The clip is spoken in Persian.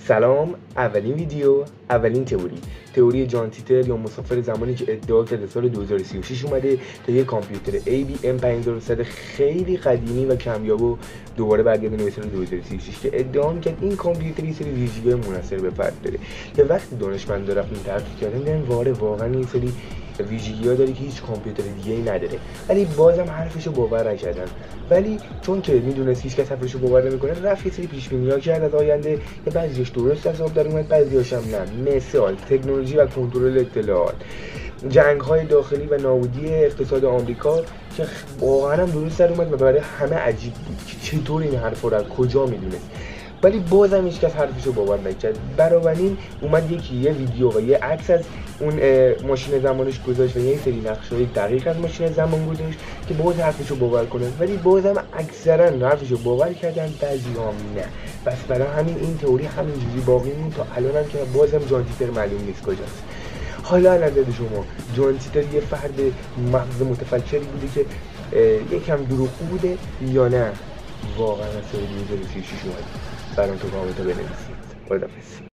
سلام. اولین ویدیو، اولین تئوری جان تیتر یا مسافر زمانی که ادعا کرده سال 2036 اومده تا یک کامپیوتر ABM 5100 خیلی قدیمی و کمیاب و دوباره برگردونه به سال 2036 که ادعا می‌کرد این کامپیوتر یه سری ویژگی منحصر به فرد داره که وقتی دانشمندا رفتن تحقیق کردن دیدن واقعا این سری ویژگی‌ها داره که هیچ کامپیوتر دیگه‌ای نداره، ولی بازم حرفشو باور نکردن. ولی چون که میدونست هیچ کس حرفشو باور نمیکنه، رفت یه سری پیش‌بینی‌ها کرد از آینده که بعضیش درست حساب در اومد، بعضی‌هاش هم نه. مثال تکنولوژی و کنترل اطلاعات، جنگ‌های داخلی و نابودی اقتصاد آمریکا که واقعا هم درست در اومد و برای همه عجیب بود که چطور این حرفا رو از کجا میدونست، ولی بازم هیچ کس حرفشو باور نکرد. بنابراین اومد یه ویدیو و یه عکس از اون ماشین زمانش گذاشت و یه سری نقشه‌های دقیق از ماشین زمان گذاشت که باز حرفشو باور کنه، ولی بازم اکثرا حرفشو باور کردن، بعضی‌ها نه. پس برای همین این تئوری همینجوری باقی موند تا الان هم که بازم جان تیتر معلوم نیست کجاست. حالا از نظر شما جان تیتر یه فرد مغز متفکری بوده که یکم دروغگو بوده یا نه واقعا از سال 2036 اومده؟ برام تو کامنت بنویسید. خداحافظ.